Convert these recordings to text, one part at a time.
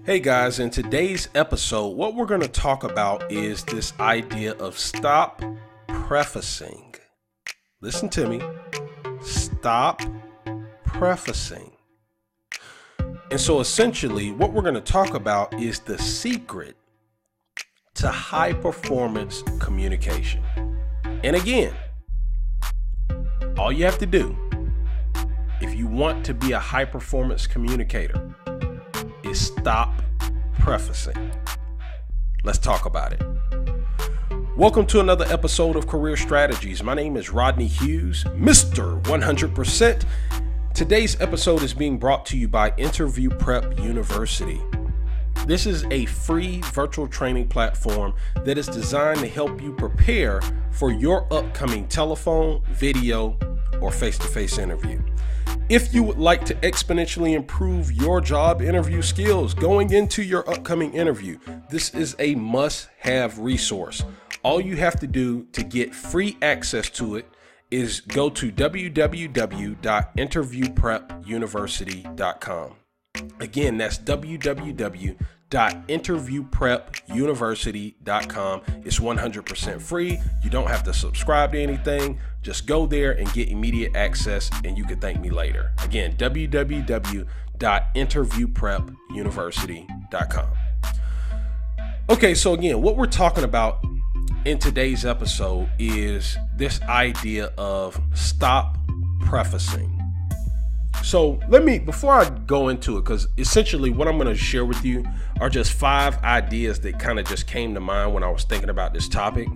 Hey guys, in today's episode, what we're going to talk about is this idea of stop prefacing. Listen to me. Stop prefacing. And so essentially, what we're going to talk about is the secret to high performance communication. And again, all you have to do if you want to be a high performance communicator is stop prefacing. Let's talk about it. Welcome to another episode of Career Strategies. My name is Rodney Hughes, Mr. 100%. Today's episode is being brought to you by Interview Prep University. This is a free virtual training platform that is designed to help you prepare for your upcoming telephone, video, or face-to-face interview. If you would like to exponentially improve your job interview skills going into your upcoming interview, this is a must-have resource. All you have to do to get free access to it is go to www.interviewprepuniversity.com. Again, that's www.interviewprepuniversity.com. It's 100% free. You don't have to subscribe to anything. Just go there and get immediate access, and you can thank me later. Again, www.interviewprepuniversity.com. Okay, so again, what we're talking about in today's episode is this idea of stop prefacing. So before I go into it, because essentially what I'm going to share with you are just 5 ideas that kind of just came to mind when I was thinking about this topic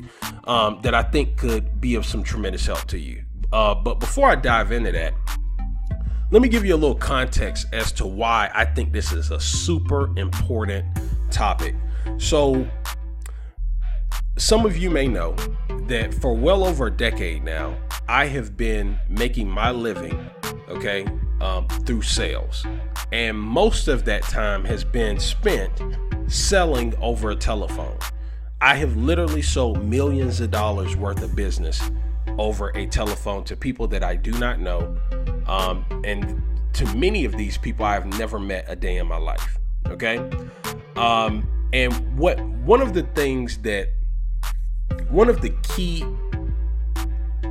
that I think could be of some tremendous help to you. But before I dive into that, let me give you a little context as to why I think this is a super important topic. So some of you may know that for well over a decade now, I have been making my living, through sales. And most of that time has been spent selling over a telephone. I have literally sold millions of dollars worth of business over a telephone to people that I do not know. And to many of these people, I've never met a day in my life. Okay. And one of the key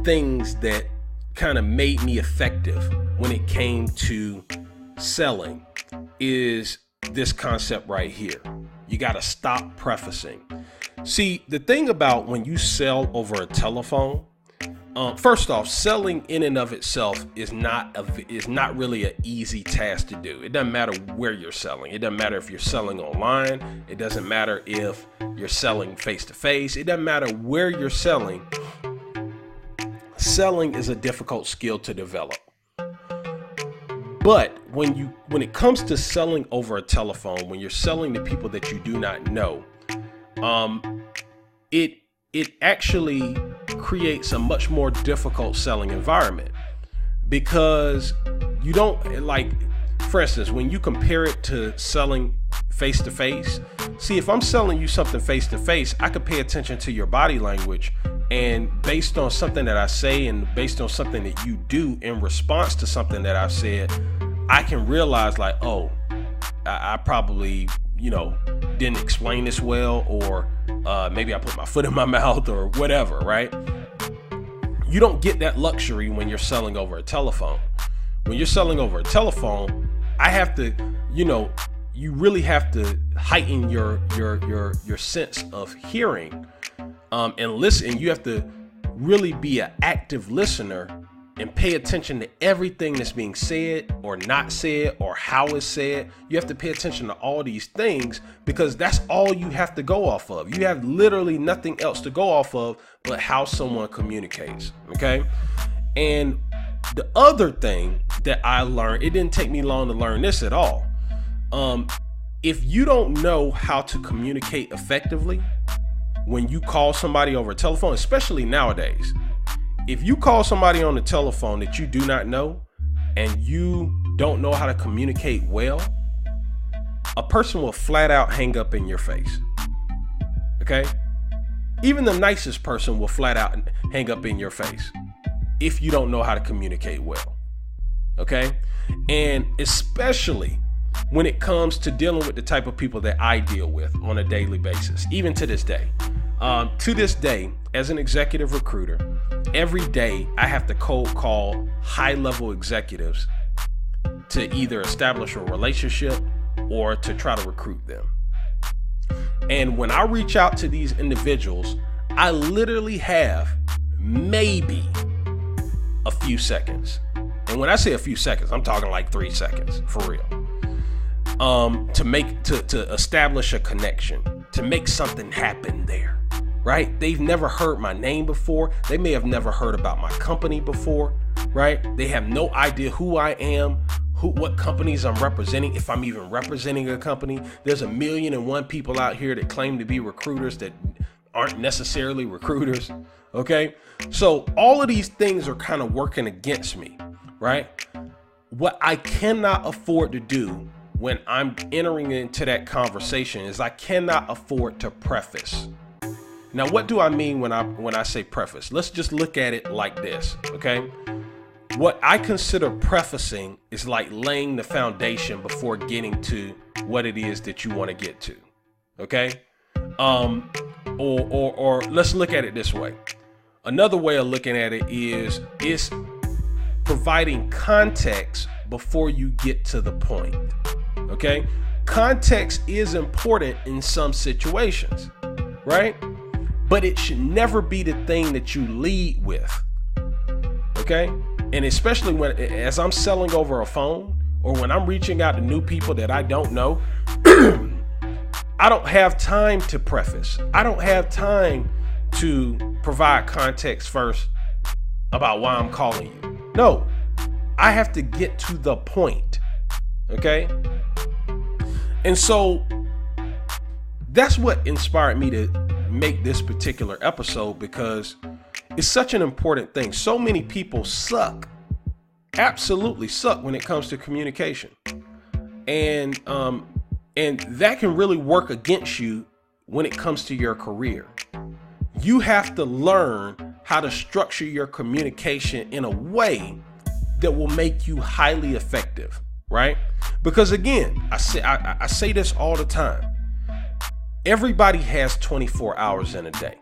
things that kind of made me effective when it came to selling is this concept right here. You got to stop prefacing. See, the thing about when you sell over a telephone, first off, selling in and of itself is not really an easy task to do. It doesn't matter where you're selling. It doesn't matter if you're selling online. It doesn't matter if you're selling face to face. It doesn't matter where you're selling. Selling is a difficult skill to develop. But when it comes to selling over a telephone, when you're selling to people that you do not know, it actually creates a much more difficult selling environment, because you don't, like, for instance, when you compare it to selling face to face, see, if I'm selling you something face to face, I could pay attention to your body language, and based on something that I say and based on something that you do in response to something that I've said, I can realize, like, oh, I probably, didn't explain this well, or maybe I put my foot in my mouth or whatever, right? You don't get that luxury when you're selling over a telephone. When you're selling over a telephone, I have to, you really have to heighten your sense of hearing and listen. You have to really be an active listener and pay attention to everything that's being said or not said or how it's said. You have to pay attention to all these things, because that's all you have to go off of. You have literally nothing else to go off of but how someone communicates. Okay. And the other thing that I learned, it didn't take me long to learn this at all. If you don't know how to communicate effectively when you call somebody over a telephone, especially nowadays, if you call somebody on the telephone that you do not know and you don't know how to communicate well, a person will flat out hang up in your face. Okay? Even the nicest person will flat out hang up in your face if you don't know how to communicate well. Okay? And especially when it comes to dealing with the type of people that I deal with on a daily basis, even to this day. To this day, as an executive recruiter, every day I have to cold call high-level executives to either establish a relationship or to try to recruit them. And when I reach out to these individuals, I literally have maybe a few seconds. And when I say a few seconds, I'm talking like 3 seconds for real. To establish a connection, to make something happen there, right? They've never heard my name before. They may have never heard about my company before, right? They have no idea who I am, what companies I'm representing, if I'm even representing a company. There's 1,000,001 people out here that claim to be recruiters that aren't necessarily recruiters, okay? So all of these things are kind of working against me, right? What I cannot afford to do when I'm entering into that conversation is I cannot afford to preface. Now, what do I mean when I say preface? Let's just look at it like this, okay? What I consider prefacing is like laying the foundation before getting to what it is that you want to get to, okay? Or let's look at it this way. Another way of looking at it is providing context before you get to the point, okay? Context is important in some situations, right? But it should never be the thing that you lead with, okay? And especially as I'm selling over a phone or when I'm reaching out to new people that I don't know, I don't have time to preface. I don't have time to provide context first about why I'm calling you. No, I have to get to the point, okay? And so that's what inspired me to make this particular episode, because it's such an important thing. So many people suck, absolutely suck when it comes to communication. And that can really work against you when it comes to your career. You have to learn how to structure your communication in a way that will make you highly effective, right? Because again, I say this all the time. Everybody has 24 hours in a day.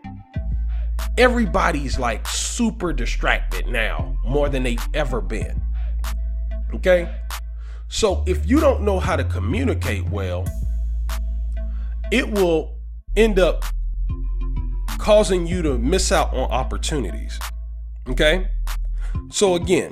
Everybody's like super distracted now, more than they've ever been. Okay? So if you don't know how to communicate well, it will end up causing you to miss out on opportunities. Okay? So again,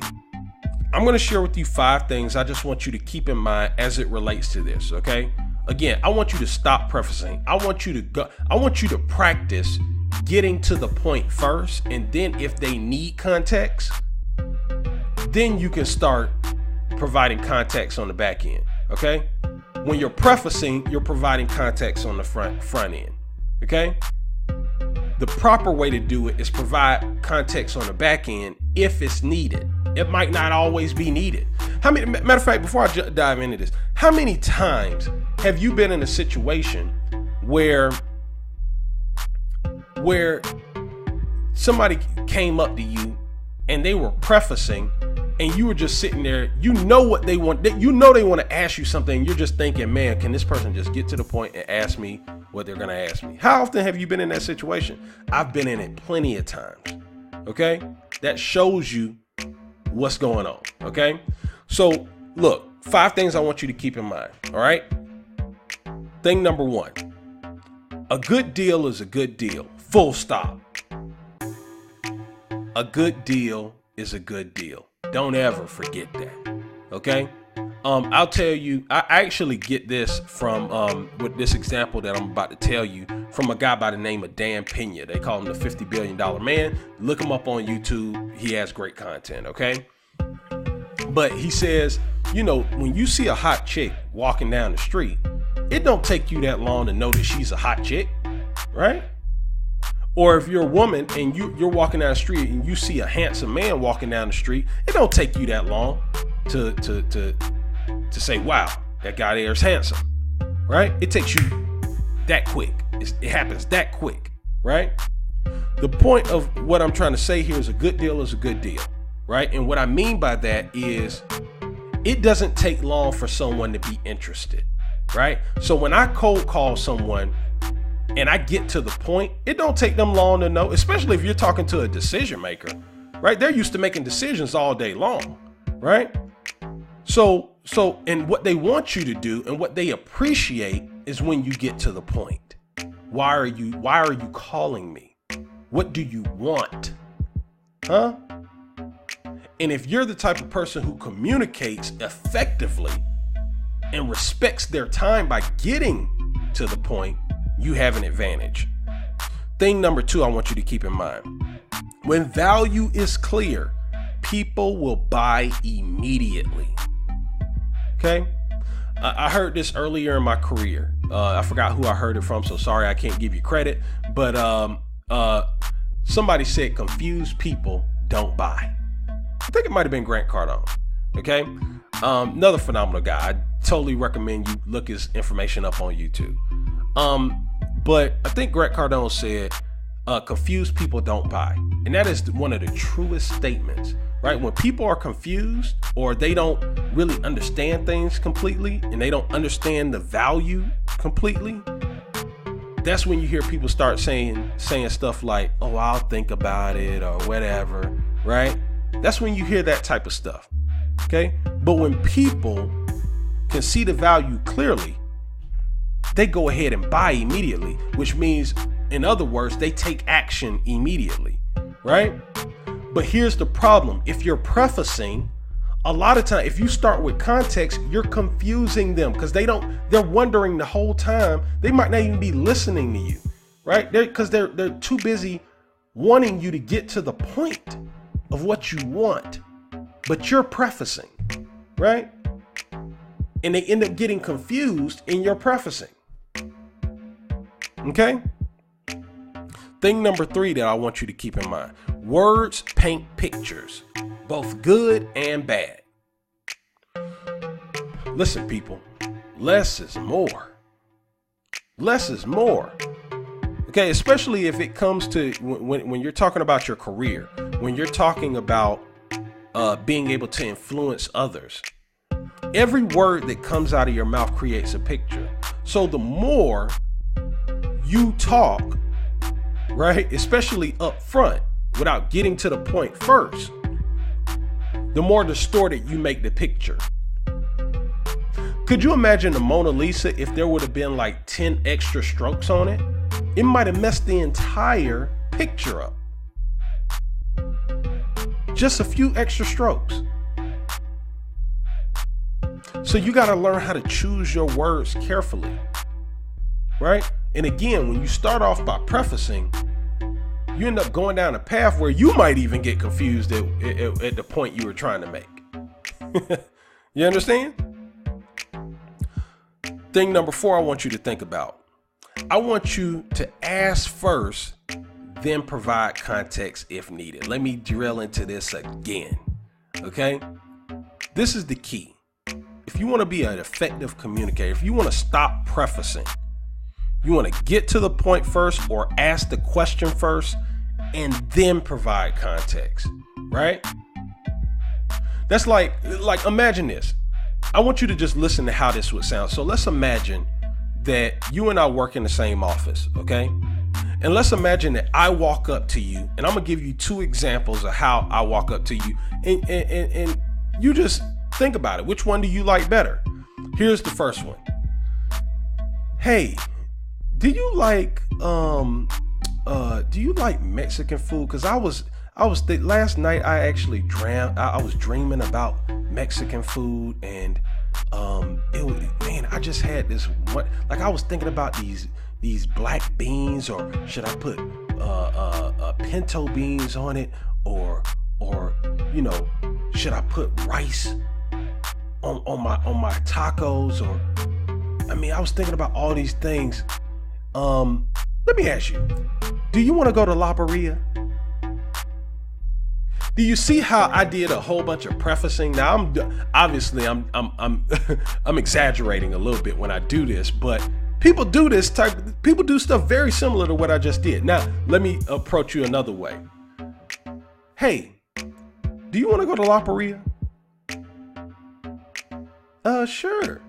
I'm going to share with you 5 things I just want you to keep in mind as it relates to this, okay? Again, I want you to stop prefacing. I want you to practice getting to the point first, and then if they need context, then you can start providing context on the back end, okay? When you're prefacing, you're providing context on the front end, okay? The proper way to do it is provide context on the back end if it's needed. It might not always be needed. Matter of fact, before I dive into this, how many times have you been in a situation where somebody came up to you and they were prefacing and you were just sitting there, you know what they want, they want to ask you something, and you're just thinking, man, can this person just get to the point and ask me what they're going to ask me? How often have you been in that situation? I've been in it plenty of times, okay? That shows you what's going on, okay? So look, 5 things I want you to keep in mind, all right? Thing number 1, a good deal is a good deal, full stop. A good deal is a good deal. Don't ever forget that, okay? I'll tell you, I actually get this from, with this example that I'm about to tell you, from a guy by the name of Dan Pena. They call him the $50 billion man. Look him up on YouTube. He has great content, okay? But he says, you know, when you see a hot chick walking down the street, it don't take you that long to know that she's a hot chick, right? Or if you're a woman and you're walking down the street and you see a handsome man walking down the street, it don't take you that long to say, wow, that guy there is handsome, right? It takes you that quick. It happens that quick, right? The point of what I'm trying to say here is a good deal is a good deal, right? And what I mean by that is it doesn't take long for someone to be interested, right? So when I cold call someone and I get to the point, it don't take them long to know, especially if you're talking to a decision maker, right? They're used to making decisions all day long, right? So and what they want you to do and what they appreciate is when you get to the point. Why are you calling me? What do you want? Huh? And if you're the type of person who communicates effectively and respects their time by getting to the point, you have an advantage. Thing number 2 I want you to keep in mind. When value is clear, people will buy immediately. Okay? I heard this earlier in my career. I forgot who I heard it from, so sorry I can't give you credit. But somebody said confused people don't buy. I think it might have been Grant Cardone. Okay? Another phenomenal guy. I totally recommend you look his information up on YouTube. But I think Grant Cardone said, confused people don't buy. And that is one of the truest statements, right? When people are confused or they don't really understand things completely and they don't understand the value completely, that's when you hear people start saying stuff like, oh, I'll think about it or whatever, right? That's when you hear that type of stuff, okay? But when people can see the value clearly, they go ahead and buy immediately, which means, in other words, they take action immediately, right? But here's the problem. If you're prefacing, a lot of time, if you start with context, you're confusing them because they're wondering the whole time. They might not even be listening to you, right? Because they're too busy wanting you to get to the point of what you want, but you're prefacing, right? And they end up getting confused in your prefacing. Okay? Thing number 3 that I want you to keep in mind. Words paint pictures, both good and bad. Listen, people, less is more. Less is more. Okay, especially if it comes to when you're talking about your career, when you're talking about being able to influence others. Every word that comes out of your mouth creates a picture. So the more you talk, right, especially up front, without getting to the point first, the more distorted you make the picture. Could you imagine the Mona Lisa if there would have been like 10 extra strokes on it? It might have messed the entire picture up. Just a few extra strokes. So you got to learn how to choose your words carefully, right? And again, when you start off by prefacing, you end up going down a path where you might even get confused at the point you were trying to make. You understand? Thing number 4 I want you to think about. I want you to ask first, then provide context if needed. Let me drill into this again. Okay? This is the key. If you want to be an effective communicator, if you want to stop prefacing, you want to get to the point first or ask the question first and then provide context, right? That's like imagine this. I want you to just listen to how this would sound. So let's imagine that you and I work in the same office, okay? And let's imagine that I walk up to you, and I'm gonna give you 2 examples of how I walk up to you, and you just think about it. Which one do you like better? Here's the first one. Hey, do you like Mexican food? Because last night I actually I was dreaming about Mexican food, and I just had this one, like I was thinking about these black beans, or should I put pinto beans on it, or should I put rice on my tacos? Or I was thinking about all these things. Let me ask you, do you want to go to La Paria? Do you see how I did a whole bunch of prefacing? Now I'm exaggerating a little bit when I do this, but people do stuff very similar to what I just did. Now, let me approach you another way. Hey, do you want to go to La Paria? Sure.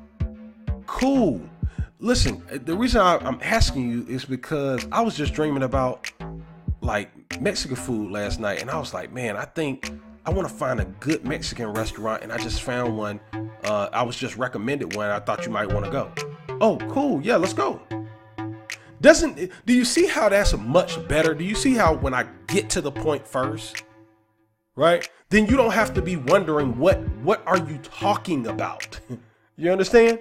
Cool. Listen, the reason I'm asking you is because I was just dreaming about like Mexican food last night, and I was like, man, I think I want to find a good Mexican restaurant, and I just found one. I was just recommended one. I thought you might want to go. Oh, cool. Yeah, let's go. Do you see how that's much better? Do you see how when I get to the point first, right? Then you don't have to be wondering what are you talking about? You understand?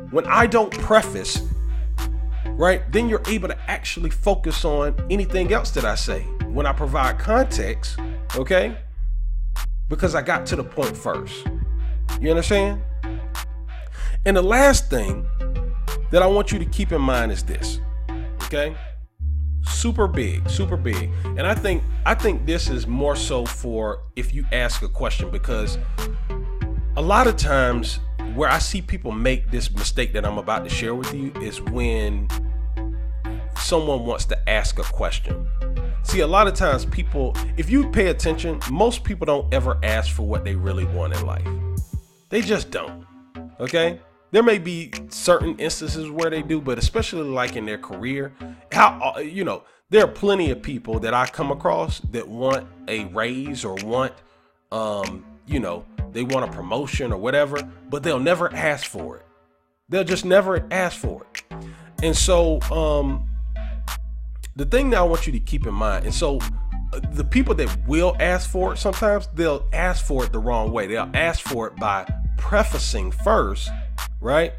When I don't preface, right, then you're able to actually focus on anything else that I say. When I provide context, okay? Because I got to the point first. You understand? And the last thing that I want you to keep in mind is this, okay? Super big. And I think this is more so for if you ask a question, because a lot of times where I see people make this mistake that I'm about to share with you is when someone wants to ask a question. See, a lot of times people, if you pay attention, most people don't ever ask for what they really want in life. They just don't, okay? There may be certain instances where they do, but especially like in their career, there are plenty of people that I come across that want a raise or want, they want a promotion or whatever, but they'll never ask for it. They'll just never ask for it. And so, the thing that I want you to keep in mind, and so the people that will ask for it, sometimes they'll ask for it the wrong way. They'll ask for it by prefacing first, right?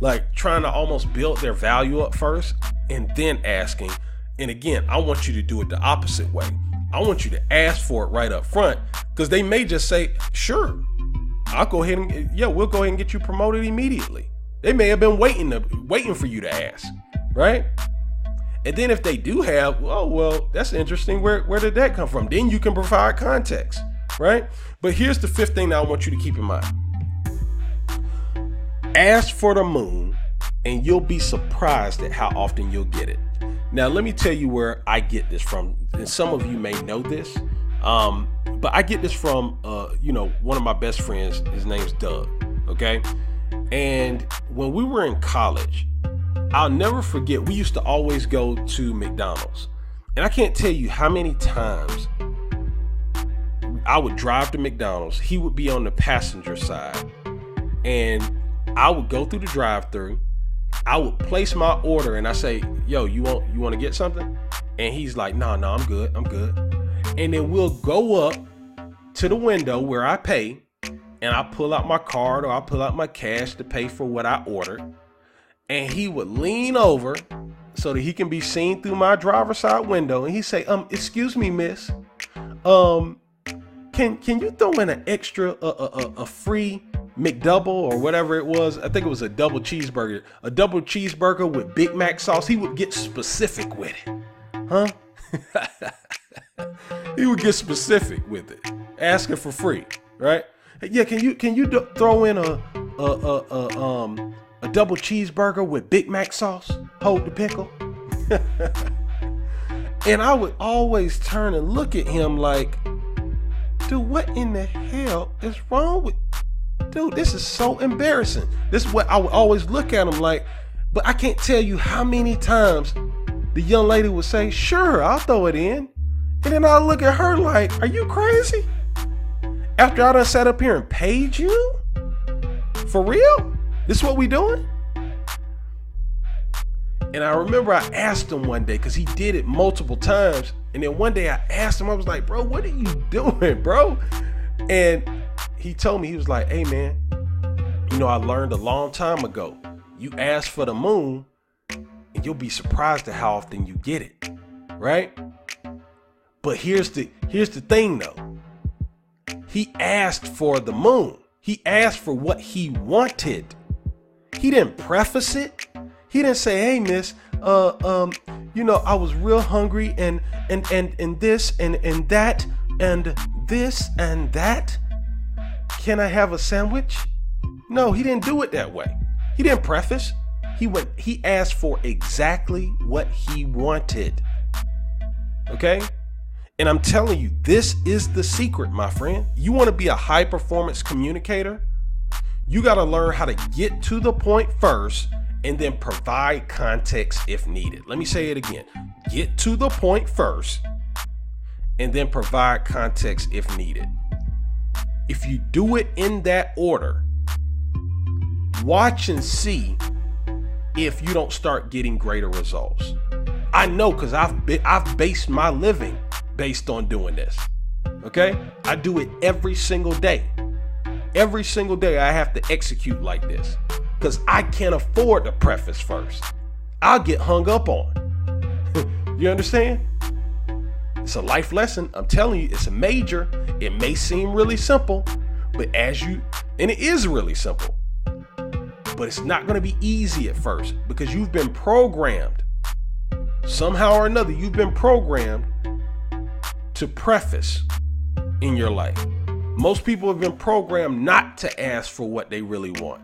Like trying to almost build their value up first and then asking. And again, I want you to do it the opposite way. I want you to ask for it right up front, because they may just say, sure, we'll go ahead and get you promoted immediately. They may have been waiting for you to ask, right? And then if they do have, well, that's interesting. Where did that come from? Then you can provide context, right? But here's the fifth thing that I want you to keep in mind. Ask for the moon, and you'll be surprised at how often you'll get it. Now, let me tell you where I get this from. And some of you may know this, but I get this from, one of my best friends. His name's Doug, okay? And when we were in college, I'll never forget, we used to always go to McDonald's. And I can't tell you how many times I would drive to McDonald's. He would be on the passenger side, and I would go through the drive-thru. I would place my order, and I say, yo, you want to get something? And he's like, no, I'm good. And then we'll go up to the window where I pay, and I pull out my card or I pull out my cash to pay for what I ordered. And he would lean over so that he can be seen through my driver's side window. And he'd say, excuse me, miss, can you throw in an extra, a free McDouble or whatever it was? I think it was a double cheeseburger with Big Mac sauce. He would get specific with it. Huh? He would get specific with it, asking for free, right? Yeah, can you throw in a double cheeseburger with Big Mac sauce? Hold the pickle. And I would always turn and look at him like, dude, what in the hell is wrong with, dude, this is so embarrassing. This is what I would always look at him like. But I can't tell you how many times the young lady would say, sure, I'll throw it in. And then I'll look at her like, are you crazy? After I done sat up here and paid you? For real? This is what we doing? And I remember I asked him one day, because he did it multiple times. And then one day I asked him, I was like, bro, what are you doing, bro? And he told me, he was like, hey, man, I learned a long time ago, you ask for the moon and you'll be surprised at how often you get it, right? But here's the thing, though. He asked for the moon. He asked for what he wanted. He didn't preface it. He didn't say, hey, miss, I was real hungry and this and that and this and that. Can I have a sandwich? No, he didn't do it that way. He didn't preface. He asked for exactly what he wanted. Okay? And I'm telling you, this is the secret, my friend. You want to be a high performance communicator? You got to learn how to get to the point first and then provide context if needed. Let me say it again. Get to the point first and then provide context if needed. If you do it in that order, watch and see if you don't start getting greater results. I know, because I've based my living based on doing this. Okay? I do it every single day. Every single day I have to execute like this because I can't afford to preface first. I'll get hung up on. You understand? It's a life lesson. I'm telling you, it's a major. It may seem really simple, but and it is really simple, but it's not going to be easy at first because you've been programmed. Somehow or another, you've been programmed to preface in your life. Most people have been programmed not to ask for what they really want.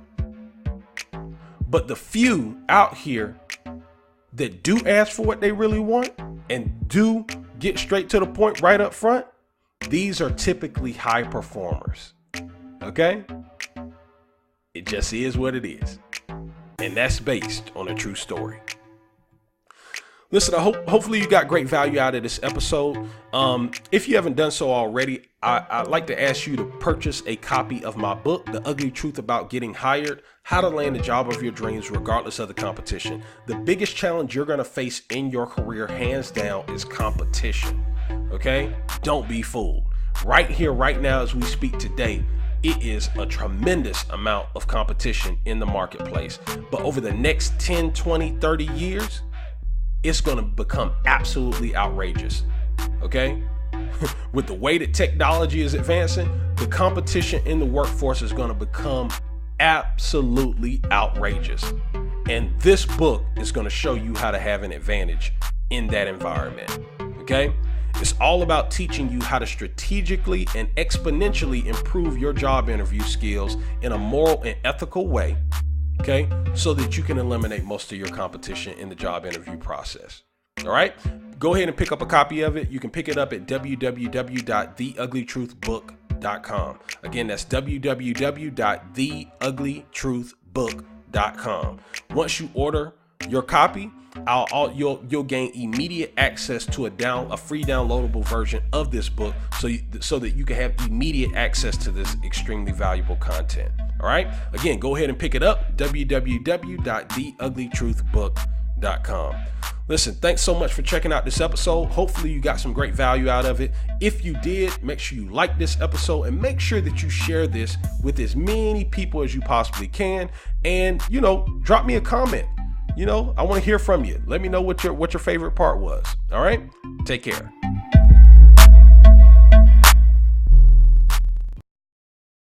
But the few out here that do ask for what they really want and do get straight to the point right up front, these are typically high performers. Okay? It just is what it is. And that's based on a true story. Listen, hopefully you got great value out of this episode. If you haven't done so already, I'd like to ask you to purchase a copy of my book, The Ugly Truth About Getting Hired, How to Land the Job of Your Dreams Regardless of the Competition. The biggest challenge you're going to face in your career, hands down, is competition. Okay? Don't be fooled. Right here, right now, as we speak today, it is a tremendous amount of competition in the marketplace. But over the next 10, 20, 30 years, it's going to become absolutely outrageous. Okay? With the way that technology is advancing, the competition in the workforce is going to become absolutely outrageous. And this book is going to show you how to have an advantage in that environment. Okay? It's all about teaching you how to strategically and exponentially improve your job interview skills in a moral and ethical way. Okay, so that you can eliminate most of your competition in the job interview process. All right, go ahead and pick up a copy of it. You can pick it up at www.theuglytruthbook.com. Again, that's www.theuglytruthbook.com. Once you order your copy, you'll gain immediate access to a free downloadable version of this book, so that you can have immediate access to this extremely valuable content. All right. Again, go ahead and pick it up. www.theuglytruthbook.com. Listen, thanks so much for checking out this episode. Hopefully you got some great value out of it. If you did, make sure you like this episode and make sure that you share this with as many people as you possibly can. And, drop me a comment. I want to hear from you. Let me know what your favorite part was. All right. Take care.